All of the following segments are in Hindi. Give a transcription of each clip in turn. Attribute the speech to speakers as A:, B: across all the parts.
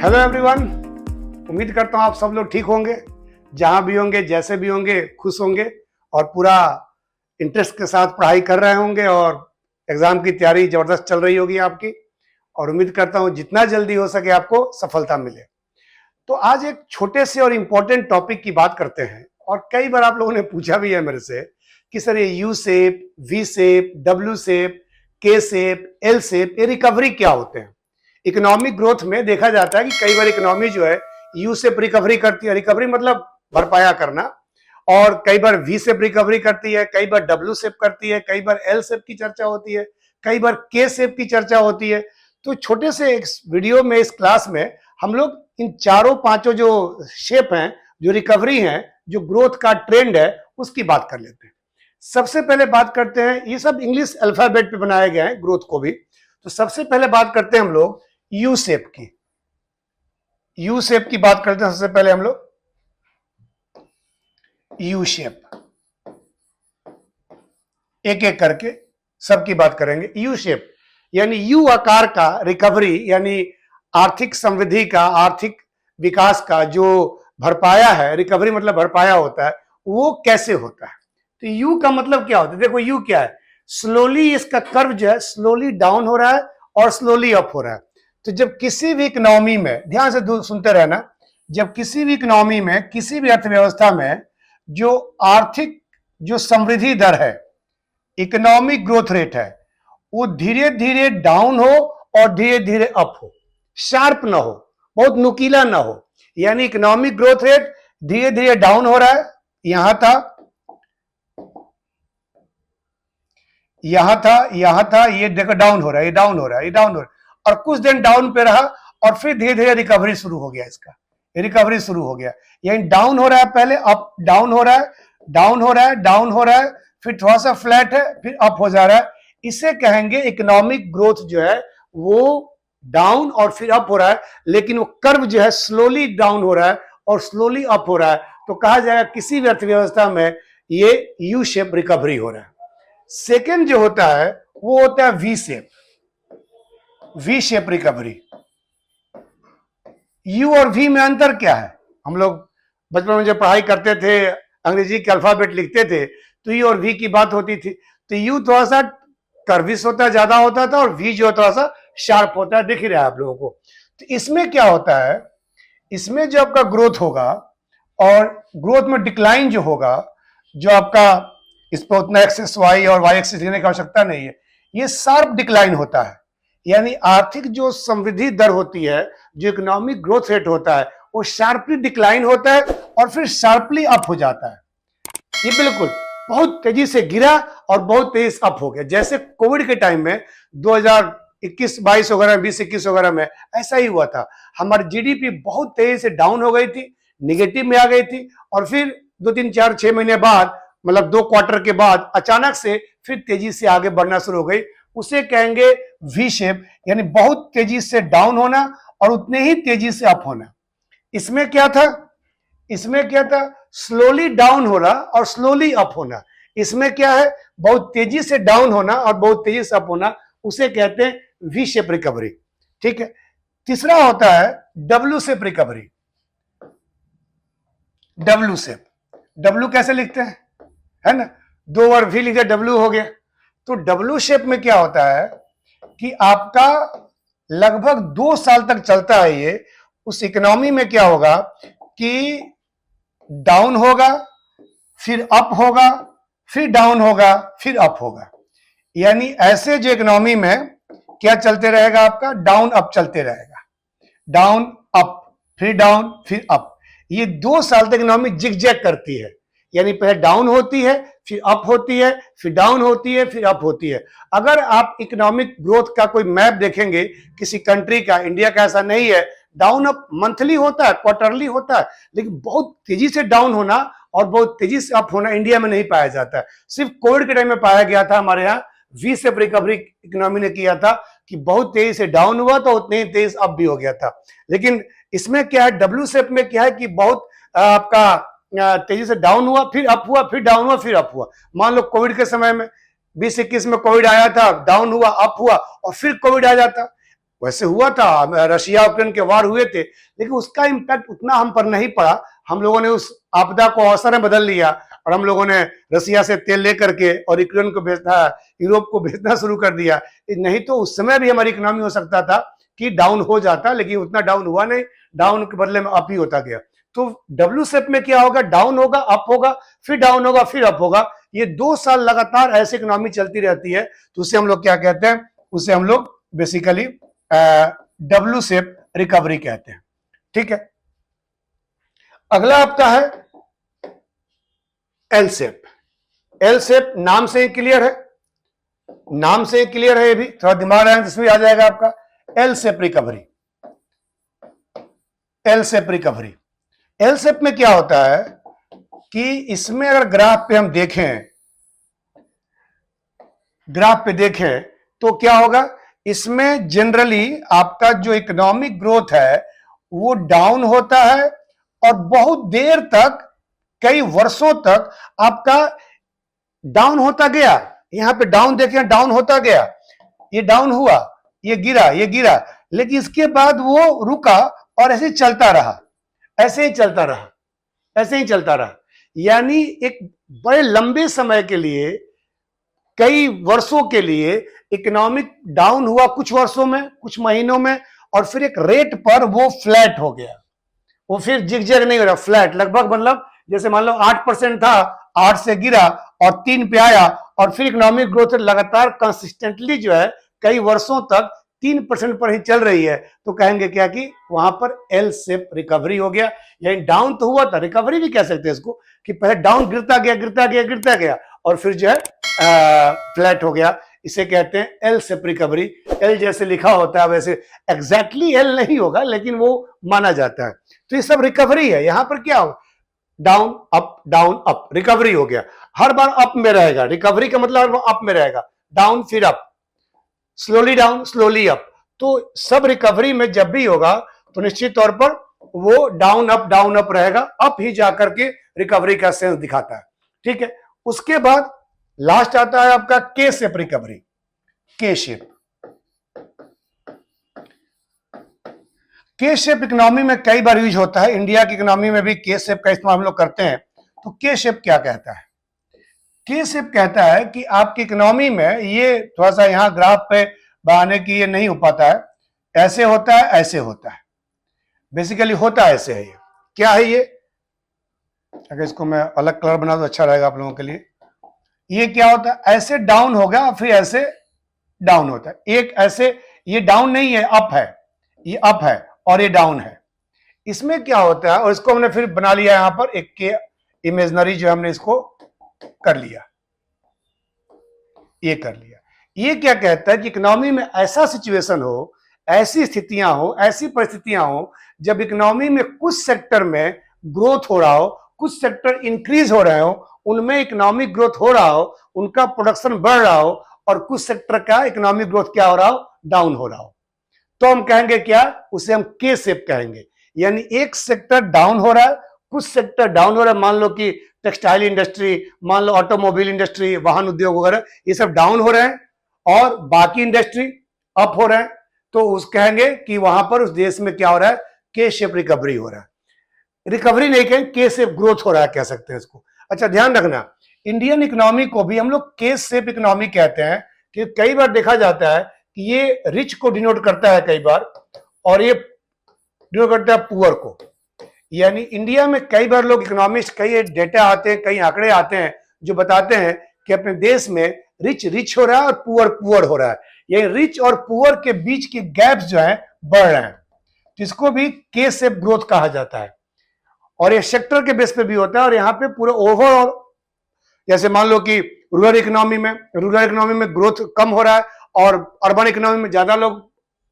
A: हेलो एवरीवन, उम्मीद करता हूँ आप सब लोग ठीक होंगे, जहां भी होंगे, जैसे भी होंगे, खुश होंगे और पूरा इंटरेस्ट के साथ पढ़ाई कर रहे होंगे और एग्जाम की तैयारी जबरदस्त चल रही होगी आपकी। और उम्मीद करता हूँ जितना जल्दी हो सके आपको सफलता मिले। तो आज एक छोटे से और इम्पोर्टेंट टॉपिक की बात करते हैं। और कई बार आप लोगों ने पूछा भी है मेरे से कि सर ये U shape, V shape, W shape, K shape, L shape, ये रिकवरी क्या होते हैं। इकोनॉमिक ग्रोथ में देखा जाता है कि कई बार इकोनॉमी जो है यू शेप रिकवरी करती है, रिकवरी मतलब भरपाया करना, और कई बार वी शेप रिकवरी करती है, कई बार डब्ल्यू शेप करती है, कई बार एल शेप की चर्चा होती है, कई बार के शेप की चर्चा होती है। तो छोटे से एक वीडियो में, इस क्लास में हम लोग इन चारों पांचों जो शेप हैं, जो रिकवरी हैं, जो ग्रोथ का ट्रेंड है, उसकी बात कर लेते हैं। सबसे पहले बात करते हैं, ये सब इंग्लिश अल्फाबेट पे बनाए गए हैं ग्रोथ को भी। तो सबसे पहले बात करते हैं हम लोग यू शेप की। यू शेप की बात करते हैं सबसे पहले हम लोग। यू शेप एक एक करके सबकी बात करेंगे। यू शेप यानी यू आकार का रिकवरी, यानी आर्थिक समृद्धि का, आर्थिक विकास का जो भरपाया है, रिकवरी मतलब भरपाया होता है, वो कैसे होता है। तो यू का मतलब क्या होता है? देखो यू क्या है, स्लोली इसका कर्व जो है स्लोली डाउन हो रहा है और स्लोली अप हो रहा है। तो जब किसी भी इकोनॉमी में, ध्यान से सुनते रहना, जब किसी भी इकोनॉमी में, किसी भी अर्थव्यवस्था में जो आर्थिक जो समृद्धि दर है, इकोनॉमिक ग्रोथ रेट है, वो धीरे धीरे डाउन हो और धीरे धीरे अप हो, शार्प ना हो, बहुत नुकीला ना हो। यानी इकोनॉमिक ग्रोथ रेट धीरे धीरे डाउन हो रहा है, यहां था, ये देखो डाउन हो रहा है, ये डाउन हो रहा है, ये डाउन हो रहा है, और कुछ दिन डाउन पे रहा और फिर धीरे धीरे रिकवरी शुरू हो गया, इसका रिकवरी शुरू हो गया। यानी डाउन हो रहा है, पहले अप, डाउन हो रहा है, डाउन हो रहा है, डाउन हो रहा है, फिर थोड़ा सा फ्लैट है, फिर अप हो जा रहा है। इसे कहेंगे इकोनॉमिक ग्रोथ जो है वो डाउन और फिर अप हो रहा है, लेकिन वो कर्व जो है स्लोली डाउन हो रहा है और स्लोली अप हो रहा है। तो कहा जाएगा किसी भी अर्थव्यवस्था में ये यू शेप रिकवरी हो रहा है। सेकेंड जो होता है वो होता है V shape, V shape recovery. You और वी में अंतर क्या है? हम लोग बचपन में जब पढ़ाई करते थे, अंग्रेजी के अल्फाबेट लिखते थे, तो यू और वी की बात होती थी। तो यू थोड़ा सा कर्विश होता है, ज्यादा होता था, और वी जो थोड़ा सा शार्प होता है, दिख ही रहा है आप लोगों को। तो इसमें क्या होता है, इसमें जो आपका ग्रोथ होगा और ग्रोथ में डिक्लाइन जो होगा, जो आपका इस पर उतना एक्सेस वाई और वाई एक्सेस लिखने की आवश्यकता नहीं है, ये शार्प डिक्लाइन होता है। यानी आर्थिक जो समृद्धि दर होती है, जो इकोनॉमिक ग्रोथ रेट होता है, वो शार्पली डिक्लाइन होता है और फिर शार्पली अप हो जाता है। ये बिल्कुल बहुत तेजी से गिरा और बहुत तेज अप हो गया। जैसे कोविड के टाइम में 2021-22 वगैरह, 20-21 वगैरह में ऐसा ही हुआ था। हमारी जीडीपी बहुत तेजी से डाउन हो गई थी, निगेटिव में आ गई थी, और फिर 2-3-4-6 महीने बाद, मतलब 2 क्वार्टर के बाद अचानक से फिर तेजी से आगे बढ़ना शुरू हो गई। उसे कहेंगे वी शेप, यानी बहुत तेजी से डाउन होना और उतने ही तेजी से अप होना। इसमें क्या था, इसमें क्या था, स्लोली डाउन होना और स्लोली अप होना। इसमें क्या है, बहुत तेजी से डाउन होना और बहुत तेजी से अप होना, उसे कहते हैं वी शेप रिकवरी। ठीक है। तीसरा होता है W shape recovery. W shape, W कैसे लिखते हैं, है ना, 2 बार वी लिखे, डब्ल्यू हो गया। तो डब्ल्यू शेप में क्या होता है कि आपका लगभग 2 साल तक चलता है ये। उस इकोनॉमी में क्या होगा कि डाउन होगा, फिर अप होगा, फिर डाउन होगा, फिर अप होगा। यानी ऐसे जो इकोनॉमी में क्या चलते रहेगा, आपका डाउन अप चलते रहेगा, डाउन अप, फिर डाउन, फिर अप। ये 2 साल तक इकोनॉमी जिगजैग करती है। यानी पहले डाउन होती है, फिर अप होती है, फिर डाउन होती है, फिर अप होती है। अगर आप इकोनॉमिक ग्रोथ का कोई मैप देखेंगे किसी कंट्री का, इंडिया का ऐसा नहीं है। डाउन अप मंथली होता है, क्वार्टरली होता है, लेकिन बहुत तेजी से डाउन होना और बहुत तेजी से अप होना इंडिया में नहीं पाया जाता है। सिर्फ कोविड के टाइम में पाया गया था। हमारे यहाँ वी शेप रिकवरी इकोनॉमी ने किया था कि बहुत तेजी से डाउन हुआ तो उतने ही तेज अप भी हो गया था। लेकिन इसमें क्या है, डब्ल्यू शेप में क्या है कि बहुत आपका तेजी से डाउन हुआ, फिर अप हुआ, फिर डाउन हुआ, फिर अप हुआ। मान लो कोविड के समय में 20-21 में कोविड आया था, डाउन हुआ, अप हुआ, और फिर कोविड आ जाता, वैसे हुआ था, रशिया यूक्रेन के वार हुए थे, लेकिन उसका इम्पैक्ट उतना हम पर नहीं पड़ा। हम लोगों ने उस आपदा को अवसर में बदल लिया और हम लोगों ने रसिया से तेल लेकर के और यूक्रेन को भेजना, यूरोप को भेजना शुरू कर दिया। नहीं तो उस समय भी हमारी इकोनॉमी हो सकता था कि डाउन हो जाता, लेकिन उतना डाउन हुआ नहीं, डाउन के बदले में अप ही होता गया। तो डब्ल्यू शेप में क्या होगा, डाउन होगा, अप होगा, फिर डाउन होगा, फिर अप होगा। ये 2 साल लगातार ऐसी इकोनॉमी चलती रहती है, तो उसे हम लोग क्या कहते हैं, उसे हम लोग बेसिकली डब्ल्यू शेप रिकवरी कहते हैं। ठीक है, अगला आपका है एल शेप। एल शेप नाम से ही क्लियर है, नाम से ही क्लियर है, ये भी थोड़ा दिमाग लगाएं जिसमें आ जाएगा आपका। L shape recovery, L shape recovery. L shape में क्या होता है कि इसमें अगर ग्राफ पे हम देखें, ग्राफ पे देखें तो क्या होगा, इसमें जनरली आपका जो इकोनॉमिक ग्रोथ है वो डाउन होता है और बहुत देर तक, कई वर्षों तक आपका डाउन होता गया। यहां पे डाउन देखें, डाउन होता गया, ये डाउन हुआ, ये गिरा, ये गिरा, लेकिन इसके बाद वो रुका और ऐसे चलता रहा, ऐसे ही चलता रहा, ऐसे ही चलता रहा। यानी एक बड़े लंबे समय के लिए, कई वर्षों के लिए इकोनॉमिक डाउन हुआ, कुछ वर्षों में, कुछ महीनों में, और फिर एक रेट पर वो फ्लैट हो गया। वो फिर जिगजैग नहीं हो रहा, फ्लैट लगभग, मतलब जैसे मान लो 8% था, 8 से गिरा और 3 पे आया, और फिर इकोनॉमिक ग्रोथ लगातार कंसिस्टेंटली जो है कई वर्षों तक 3% पर ही चल रही है, तो कहेंगे क्या कि वहां पर एल शेप रिकवरी हो गया। यानी डाउन तो हुआ था, रिकवरी भी कह सकते हैं इसको, कि पहले डाउन गिरता गया, गिरता गया, गिरता गया, और फिर जो है फ्लैट हो गया। इसे कहते हैं एल शेप रिकवरी। एल जैसे लिखा होता है वैसे एग्जैक्टली एल नहीं होगा, लेकिन वो माना जाता है। तो ये सब रिकवरी है। यहां पर क्या होगा, डाउन अप, रिकवरी हो गया। हर बार अप में रहेगा, रिकवरी का मतलब हर बार अप में रहेगा, डाउन फिर up, slowly down, slowly up. तो सब रिकवरी में जब भी होगा तो निश्चित तौर पर वो डाउन अप रहेगा, अप ही जाकर के रिकवरी का सेंस दिखाता है। ठीक है, उसके बाद लास्ट आता है आपका के शेप रिकवरी। के शेप, के शेप इकोनॉमी में कई बार यूज होता है, इंडिया की इकोनॉमी में भी के शेप का इस्तेमाल हम लोग करते हैं। तो के शेप क्या कहता है, के शेप कहता है कि आपकी इकोनॉमी में, ये थोड़ा सा यहां ग्राफ पे बनाने की ये नहीं हो पाता है, ऐसे होता है, ऐसे होता है, बेसिकली होता है ऐसे है। ये क्या है, ये अगर इसको मैं अलग कलर बना तो अच्छा रहेगा आप लोगों के लिए। ये क्या होता है, ऐसे डाउन होगा, फिर ऐसे डाउन होता है, एक ऐसे, ये डाउन नहीं है, अप है, ये अप है और ये डाउन है। इसमें क्या होता है, और इसको हमने फिर बना लिया यहां पर एक के इमेजनरी, जो हमने इसको कर लिया, ये कर लिया। ये क्या कहता है कि इकोनॉमी में ऐसा सिचुएशन हो, ऐसी स्थितियां हो, ऐसी परिस्थितियां हो जब इकोनॉमी में कुछ सेक्टर में ग्रोथ हो रहा हो, कुछ सेक्टर इंक्रीज हो रहे हो, उनमें इकोनॉमिक ग्रोथ हो रहा हो, उनका प्रोडक्शन बढ़ रहा हो, और कुछ सेक्टर का इकोनॉमिक ग्रोथ क्या हो रहा हो, डाउन हो रहा हो, तो हम कहेंगे क्या, उसे हम के शेप कहेंगे। यानी एक सेक्टर डाउन हो रहा है, कुछ सेक्टर डाउन हो रहा है, मान लो कि टेक्सटाइल इंडस्ट्री, मान लो ऑटोमोबाइल इंडस्ट्री, वाहन उद्योग वगैरह, ये सब डाउन हो रहे हैं, और बाकी इंडस्ट्री अप हो रहे हैं, तो उस कहेंगे कि वहां पर उस देश में क्या हो रहा है, के शेप रिकवरी हो रहा है। रिकवरी नहीं कहें, के शेप ग्रोथ हो रहा है कह सकते हैं इसको। अच्छा, ध्यान रखना, इंडियन इकोनॉमी को भी हम लोग के शेप इकोनॉमी कहते हैं, कि कई बार देखा जाता है कि ये रिच को डिनोट करता है कई बार, और ये डिनोट करता है पुअर को। यानी इंडिया में कई बार लोग इकोनॉमिस्ट, कई डेटा आते हैं, कई आंकड़े आते हैं जो बताते हैं कि अपने देश में रिच रिच हो रहा है और पुअर पुअर हो रहा है। ये रिच और पुअर के बीच के गैप्स जो है बढ़ रहे हैं, तो इसको भी के शेप ग्रोथ कहा जाता है। और ये सेक्टर के बेस पे भी होता है, और यहाँ पे पूरे ओवरऑल, जैसे मान लो कि रूरल इकोनॉमी में ग्रोथ कम हो रहा है और अर्बन इकोनॉमी में ज्यादा लोग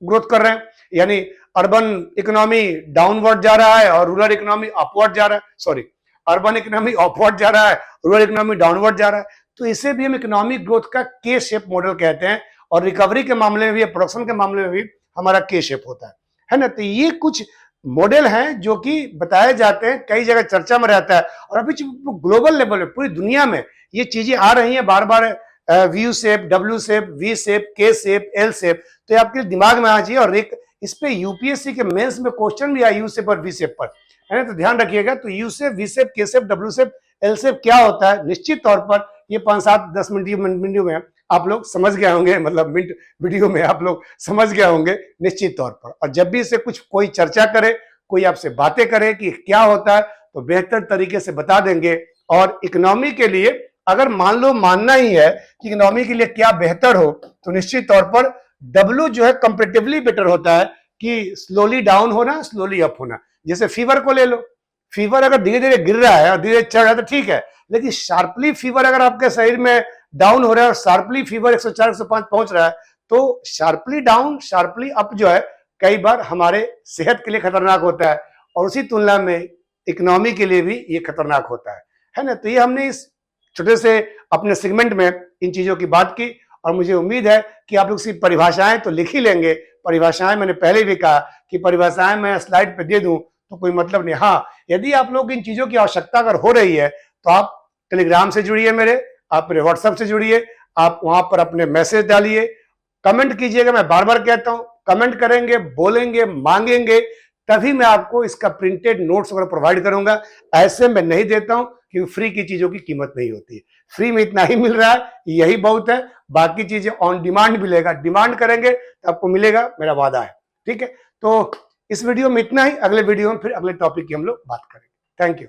A: ग्रोथ कर रहे हैं, यानी अर्बन इकोनॉमी डाउनवर्ड जा रहा है और रूरल इकोनॉमी अपवर्ड जा रहा है, सॉरी, अर्बन इकोनॉमी अपवर्ड जा रहा है, रूरल इकोनॉमी डाउनवर्ड जा रहा है। तो इसे भी हम इकोनॉमिक ग्रोथ का के शेप मॉडल कहते हैं, और रिकवरी के मामले में भी, प्रोडक्शन के मामले में भी हमारा के शेप होता है ना। तो ये कुछ मॉडल हैं जो कि बताए जाते हैं, कई जगह चर्चा में रहता है, और अभी ग्लोबल लेवल पे पूरी दुनिया में ये चीजें आ रही हैं, बार बार U shape, W shape, V shape, K shape, L shape, तो ये आपके दिमाग में आना चाहिए। और एक इस पे यूपीएससी के मेंस में क्वेश्चन भी आया यू शेप और वी शेप पर, है ना, तो ध्यान रखिएगा। तो U shape, V shape, K shape, W shape, L shape क्या होता है, निश्चित तौर पर ये 5-7-10 मिनट में आप लोग समझ गए होंगे, मतलब मिनट वीडियो में आप लोग समझ गए होंगे निश्चित तौर पर। और जब भी इसे कुछ कोई चर्चा करे, कोई आपसे बातें करे कि क्या होता है, तो बेहतर तरीके से बता देंगे। और इकोनॉमी के लिए अगर मान लो मानना ही है कि इकोनॉमी के लिए क्या बेहतर हो, तो निश्चित तौर पर डब्ल्यू जो है कंपेरेटिवली बेटर होता है कि स्लोली डाउन होना, स्लोली अप होना। जैसे फीवर को ले लो, फीवर अगर धीरे धीरे गिर रहा है और धीरे चढ़ रहा है तो ठीक है, लेकिन शार्पली फीवर अगर आपके शरीर में डाउन हो रहा है और शार्पली फीवर 104 105 पहुंच रहा है, तो शार्पली डाउन शार्पली अप जो है कई बार हमारे सेहत के लिए खतरनाक होता है, और उसी तुलना में इकोनॉमी के लिए भी ये खतरनाक होता है ना। तो ये हमने इस छोटे से अपने सेगमेंट में इन चीजों की बात की, और मुझे उम्मीद है कि आप लोग इसकी परिभाषाएं तो लिख ही लेंगे। परिभाषाएं मैंने पहले भी कहा कि परिभाषाएं मैं स्लाइड पे दे दूं तो कोई मतलब नहीं। हाँ, यदि आप लोग इन चीजों की आवश्यकता अगर हो रही है तो आप टेलीग्राम से जुड़िए मेरे, आप मेरे व्हाट्सएप से जुड़िए, आप वहां पर अपने मैसेज डालिए, कमेंट कीजिएगा। मैं बार बार कहता हूं, कमेंट करेंगे, बोलेंगे, मांगेंगे, तभी मैं आपको इसका प्रिंटेड नोट्स वगैरह प्रोवाइड करूंगा। ऐसे मैं नहीं देता हूं, क्योंकि फ्री की चीजों की कीमत नहीं होती है। फ्री में इतना ही मिल रहा है, यही बहुत है। बाकी चीजें ऑन डिमांड मिलेगा, डिमांड करेंगे तो आपको मिलेगा, मेरा वादा है। ठीक है, तो इस वीडियो में इतना ही। अगले वीडियो में फिर अगले टॉपिक की हम लोग बात करेंगे। Thank you.